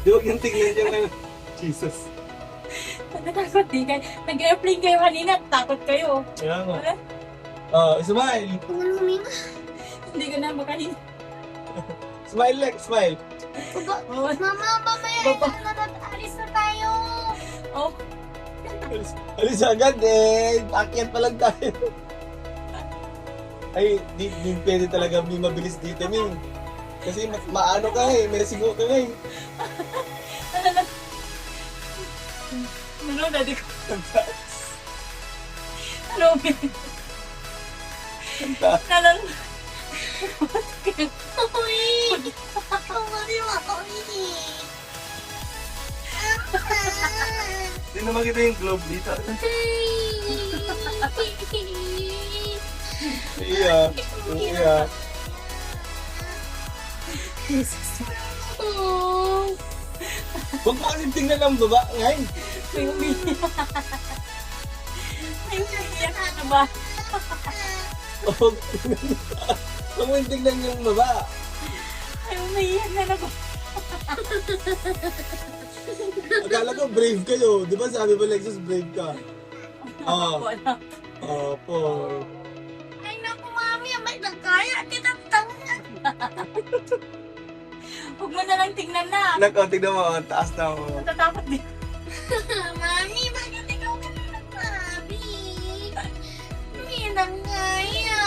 Di huwag niyang tingnan yung ano. Jesus. Natatakot din kayo. Nag-airplane kayo kanina, takot kayo. Kaya nga. Wala? Smile. Hindi ko na makahinga. Smile like, smile. Mama, mamaya alis na tayo. Oh, Alis agad eh. Akyat pa lang tayo. Ay, di pwede talaga may mabilis dito, Ming. Kasi maano ka eh, may sigo ka nga eh. ano, daddy ko. Ano, Nalang. Uy! Kumari mo ako Hindi na makita yung globe dito. Iya. Iya. Huwag mo kasi tingnan ang baba ngayon. May umiiyak. May umiiyak na ba? Huwag mo tingnan yung baba. May umiiyak na ba? Akala ko brave kayo. Di ba sabi mo Lexus brave ka? Wala. Opo. Ay naku, mami, may nagkaya kita tangan. Huwag mo na lang tingnan na. Tignan mo, ang taas na ako. Natatakot din. Mami, bakit ikaw ka na nagsabi? May nangaya.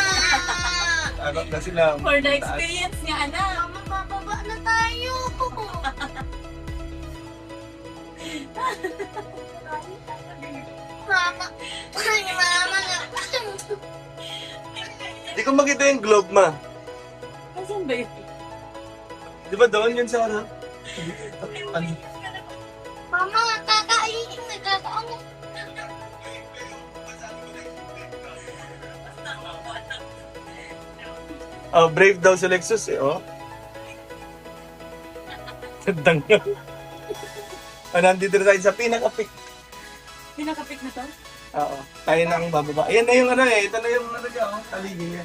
Takot na sila. For the experience niya, anak. Mama, bababa na tayo. Mama, ay mama nga. Hindi ko makita yung globe, ma. Nasaan ba yun? Di ba doon yun sa ano? Ano? Mama, kakainin na kakaanong. Oh, brave daw si Lexus eh, oh. Tandang nga. Nandito na tayo sa pinaka-pick. Pinakapik na to? Oo. Tayo na ang bababa. Ayan na yung ano eh. Ito na yung ano niya, oh. Taligi niya.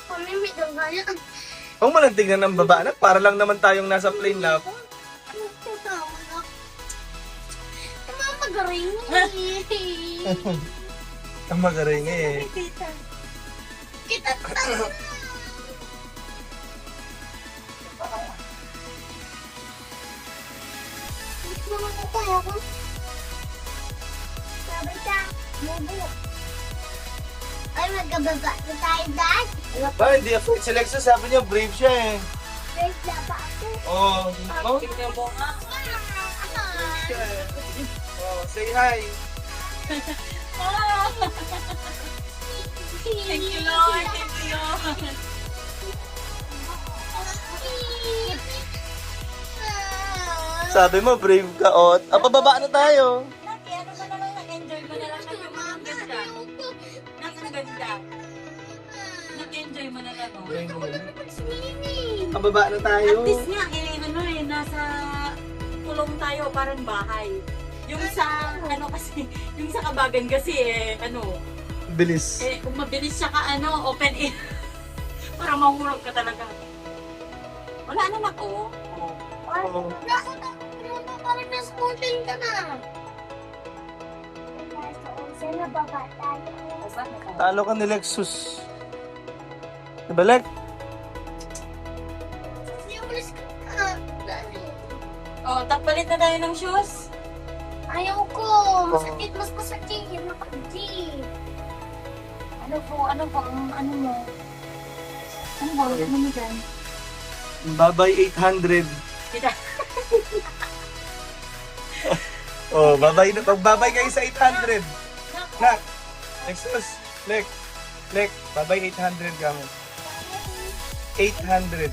Mami, may nangaya. Huwag mo lang tingnan ng baba, anak. Para lang naman tayong nasa plane lang. Mama, garing. Ang magaling eh. Tita. Kita tayo. Mama, kaya ko. Sabi ka, mubo. Ay, magkababa na tayo, Dad. Ba, hindi afraid si Lexus. Sabi niya, brave siya eh. Wait, lapa ako. Oh, oh. Tingnan mo nga. Siya eh. Oh, say hi. Ah! Thank you, Lord. Thank you, Lord. Sabi mo, brave ka. Oh, pababa na tayo. Naki, ano ba naman? Nag-enjoy mo na lang. Ang ganda. Ang ganda. Nag-enjoy mo na lang. Oh. Pababa na tayo. At least nga, ano nasa kulong tayo, parang bahay. Yung sa, kasi, yung sa Kabagan kasi, Bilis. kung mabilis siya ka, open air. Parang mahulog ka talaga. Wala naman, oh. Oh. Parang nasa mountain ka na. Sana baba tayo. Talo ka ni Lexus. Diba, Lex? Umalis ka na. Dali. Oh, palit na tayo ng shoes. Ayaw ko. Masakit, mas masakit. Nakag-jeep. Ano po ang ano mo? Ano ba? Ano mo dyan? Babay 800. Kita. Oh, babay na. Pagbabay kayo sa 800. Nak. Lexus. Lex. Babay 800 ka mo. 800. 800.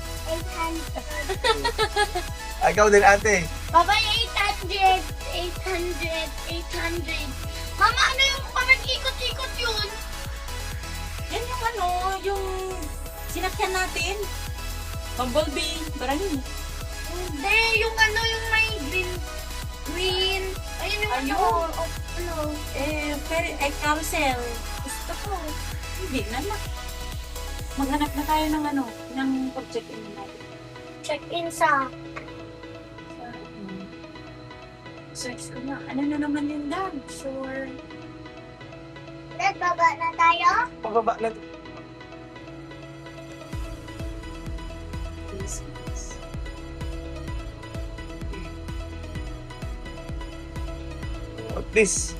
Ikaw din, ate. Babay, 800. 800. Mama, ano yung parang ikot-ikot yun? Yan yung yung sinakyan natin. Bumblebee. Barangin. Hindi, yung yung may green. Ayun yung Ayun. Carousel. Gusto ko. Hindi na. Maghanap na tayo ng ng pag-check-in natin. Check-in sa... Search ko na. Ano na naman yun, Dan? Sure. Nagbaba na tayo? Pababa na. At least.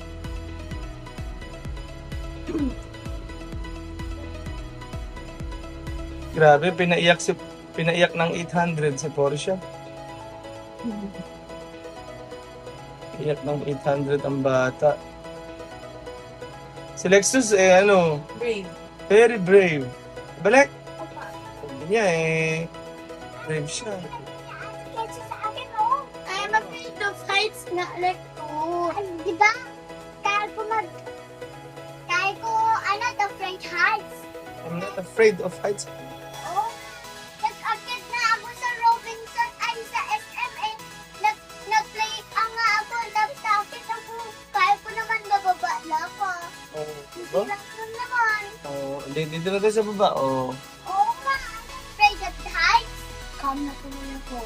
Grabe, pinaiyak ng 800 si Porsche. Iyak ng 800 ang bata. Si Lexus Brave. very brave. Balik! Opa. Sabi niya brave siya. Kasi sa akin, oh. I'm afraid of heights na like, oh. Ay, di ba? Kaya ko, the French heights. I'm not afraid of heights. Oh, nag-akit na ako sa Robinson, ay sa SM, nag-play nga ako, tapos nakakit ako. Kaya ko naman bababa na ako. Oh, Hindi diba? lang yun naman. Oh, dito na tayo sa baba. Oh. Oo nga, I'm afraid of heights. Calm na tuloy ako.